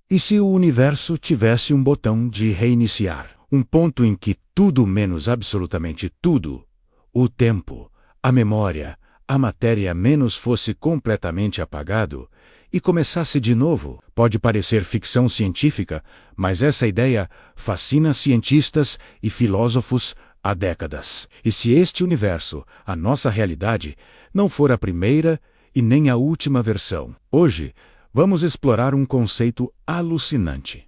E se o universo tivesse um botão de reiniciar? Um ponto em que tudo menos absolutamente tudo, o tempo, a memória, a matéria menos fosse completamente apagado e começasse de novo. Pode parecer ficção científica, mas essa ideia fascina cientistas e filósofos há décadas. E se este universo, a nossa realidade, não for a primeira e nem a última versão? Hoje, vamos explorar um conceito alucinante.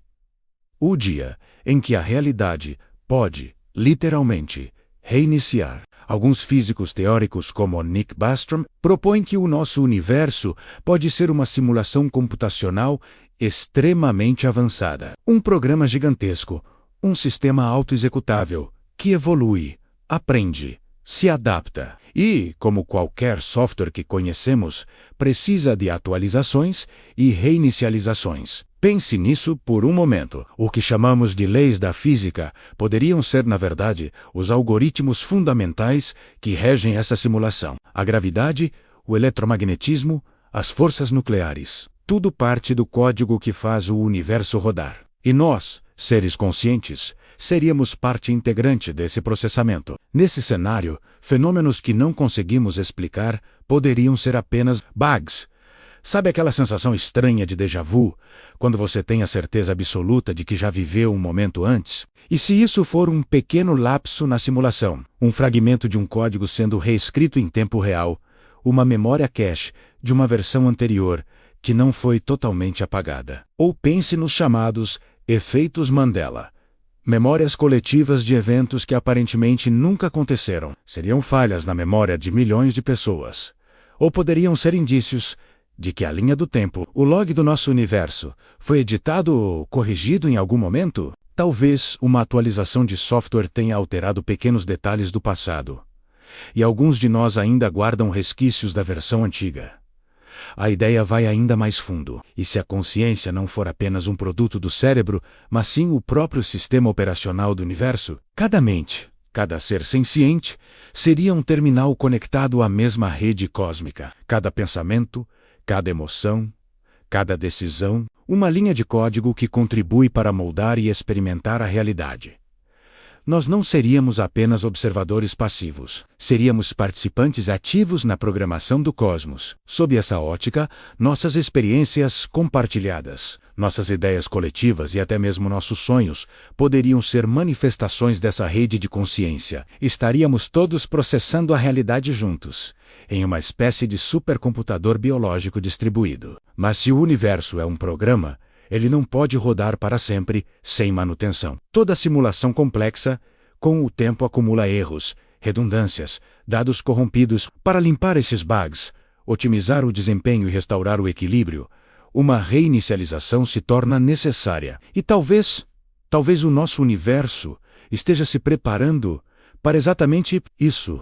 O dia em que a realidade pode, literalmente, reiniciar. Alguns físicos teóricos, como Nick Bostrom, propõem que o nosso universo pode ser uma simulação computacional extremamente avançada. Um programa gigantesco, um sistema autoexecutável, que evolui, aprende, se adapta e, como qualquer software que conhecemos, precisa de atualizações e reinicializações. Pense nisso por um momento. O que chamamos de leis da física poderiam ser, na verdade, os algoritmos fundamentais que regem essa simulação. A gravidade, o eletromagnetismo, as forças nucleares. Tudo parte do código que faz o universo rodar. E nós, seres conscientes, seríamos parte integrante desse processamento. Nesse cenário, fenômenos que não conseguimos explicar poderiam ser apenas bugs. Sabe aquela sensação estranha de déjà vu, quando você tem a certeza absoluta de que já viveu um momento antes? E se isso for um pequeno lapso na simulação, um fragmento de um código sendo reescrito em tempo real, uma memória cache de uma versão anterior que não foi totalmente apagada? Ou pense nos chamados efeitos Mandela. Memórias coletivas de eventos que aparentemente nunca aconteceram. Seriam falhas na memória de milhões de pessoas. Ou poderiam ser indícios de que a linha do tempo, o log do nosso universo, foi editado ou corrigido em algum momento? Talvez uma atualização de software tenha alterado pequenos detalhes do passado. E alguns de nós ainda guardam resquícios da versão antiga. A ideia vai ainda mais fundo. E se a consciência não for apenas um produto do cérebro, mas sim o próprio sistema operacional do universo? Cada mente, cada ser senciente, seria um terminal conectado à mesma rede cósmica. Cada pensamento, cada emoção, cada decisão, uma linha de código que contribui para moldar e experimentar a realidade. Nós não seríamos apenas observadores passivos. Seríamos participantes ativos na programação do cosmos. Sob essa ótica, nossas experiências compartilhadas, nossas ideias coletivas e até mesmo nossos sonhos poderiam ser manifestações dessa rede de consciência. Estaríamos todos processando a realidade juntos, em uma espécie de supercomputador biológico distribuído. Mas se o universo é um programa, ele não pode rodar para sempre sem manutenção. Toda simulação complexa, com o tempo acumula erros, redundâncias, dados corrompidos. Para limpar esses bugs, otimizar o desempenho e restaurar o equilíbrio, uma reinicialização se torna necessária. E talvez o nosso universo esteja se preparando para exatamente isso.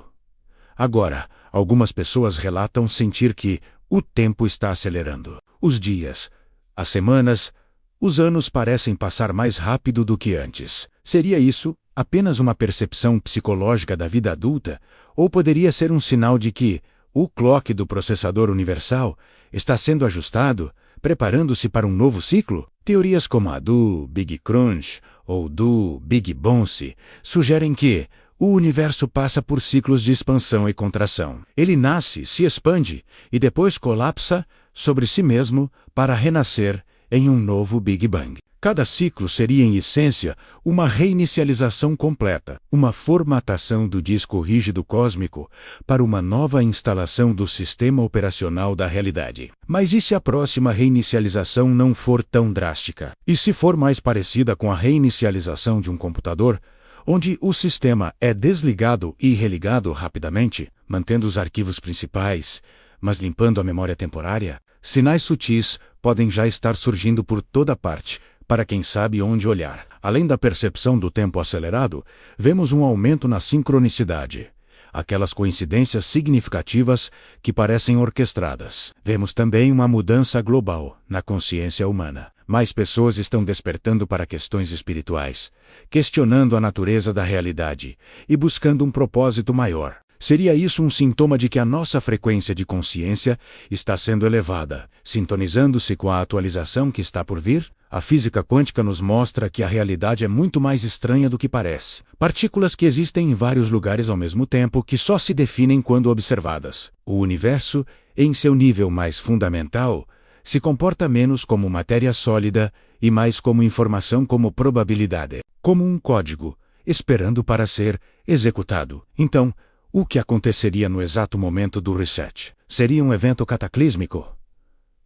Agora, algumas pessoas relatam sentir que o tempo está acelerando. Os dias, as semanas, os anos parecem passar mais rápido do que antes. Seria isso apenas uma percepção psicológica da vida adulta? Ou poderia ser um sinal de que o clock do processador universal está sendo ajustado, preparando-se para um novo ciclo? Teorias como a do Big Crunch ou do Big Bounce sugerem que o universo passa por ciclos de expansão e contração. Ele nasce, se expande e depois colapsa sobre si mesmo para renascer em um novo Big Bang. Cada ciclo seria, em essência, uma reinicialização completa, uma formatação do disco rígido cósmico para uma nova instalação do sistema operacional da realidade. Mas e se a próxima reinicialização não for tão drástica? E se for mais parecida com a reinicialização de um computador, onde o sistema é desligado e religado rapidamente, mantendo os arquivos principais, mas limpando a memória temporária? Sinais sutis podem já estar surgindo por toda parte, para quem sabe onde olhar. Além da percepção do tempo acelerado, vemos um aumento na sincronicidade, aquelas coincidências significativas que parecem orquestradas. Vemos também uma mudança global na consciência humana. Mais pessoas estão despertando para questões espirituais, questionando a natureza da realidade e buscando um propósito maior. Seria isso um sintoma de que a nossa frequência de consciência está sendo elevada, sintonizando-se com a atualização que está por vir? A física quântica nos mostra que a realidade é muito mais estranha do que parece. Partículas que existem em vários lugares ao mesmo tempo que só se definem quando observadas. O universo, em seu nível mais fundamental, se comporta menos como matéria sólida e mais como informação, como probabilidade, como um código, esperando para ser executado. Então, o que aconteceria no exato momento do reset? Seria um evento cataclísmico?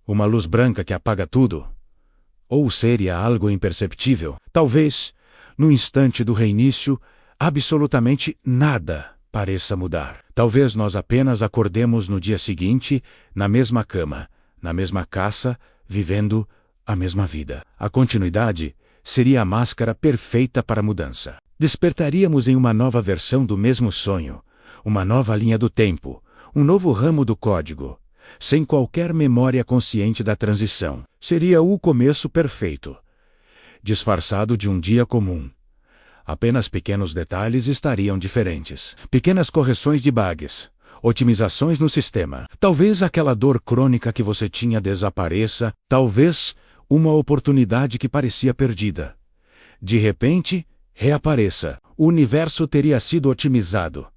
Uma luz branca que apaga tudo? Ou seria algo imperceptível? Talvez, no instante do reinício, absolutamente nada pareça mudar. Talvez nós apenas acordemos no dia seguinte, na mesma cama, na mesma casa, vivendo a mesma vida. A continuidade seria a máscara perfeita para a mudança. Despertaríamos em uma nova versão do mesmo sonho, uma nova linha do tempo, um novo ramo do código, sem qualquer memória consciente da transição. Seria o começo perfeito, disfarçado de um dia comum. Apenas pequenos detalhes estariam diferentes. Pequenas correções de bugs, otimizações no sistema. Talvez aquela dor crônica que você tinha desapareça, talvez uma oportunidade que parecia perdida. De repente, reapareça. O universo teria sido otimizado.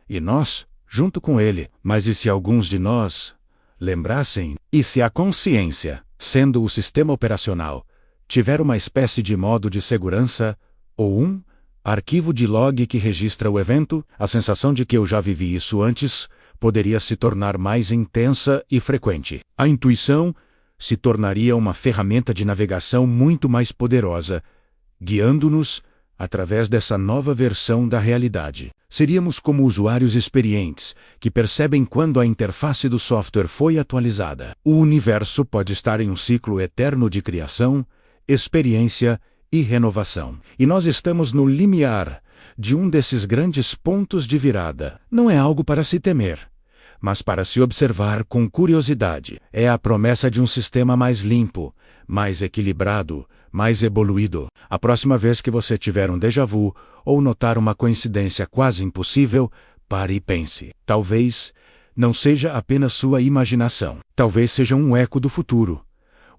E nós, junto com ele. Mas e se alguns de nós lembrassem? E se a consciência, sendo o sistema operacional, tiver uma espécie de modo de segurança, ou um arquivo de log que registra o evento, a sensação de que eu já vivi isso antes poderia se tornar mais intensa e frequente. A intuição se tornaria uma ferramenta de navegação muito mais poderosa, guiando-nos através dessa nova versão da realidade. Seríamos como usuários experientes, que percebem quando a interface do software foi atualizada. O universo pode estar em um ciclo eterno de criação, experiência e renovação. E nós estamos no limiar de um desses grandes pontos de virada. Não é algo para se temer, mas para se observar com curiosidade. É a promessa de um sistema mais limpo, mais equilibrado, mais evoluído. A próxima vez que você tiver um déjà vu ou notar uma coincidência quase impossível, pare e pense. Talvez não seja apenas sua imaginação. Talvez seja um eco do futuro.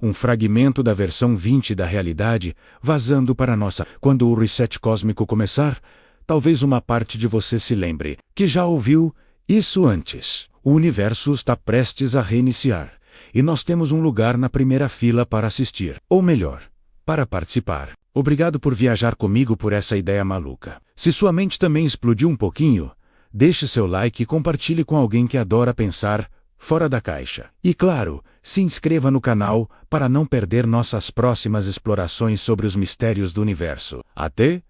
Um fragmento da versão 20 da realidade vazando para a nossa. Quando o reset cósmico começar, talvez uma parte de você se lembre que já ouviu isso antes. O universo está prestes a reiniciar. E nós temos um lugar na primeira fila para assistir. Ou melhor, para participar. Obrigado por viajar comigo por essa ideia maluca. Se sua mente também explodiu um pouquinho, deixe seu like e compartilhe com alguém que adora pensar fora da caixa. E claro, se inscreva no canal para não perder nossas próximas explorações sobre os mistérios do universo. Até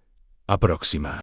a próxima!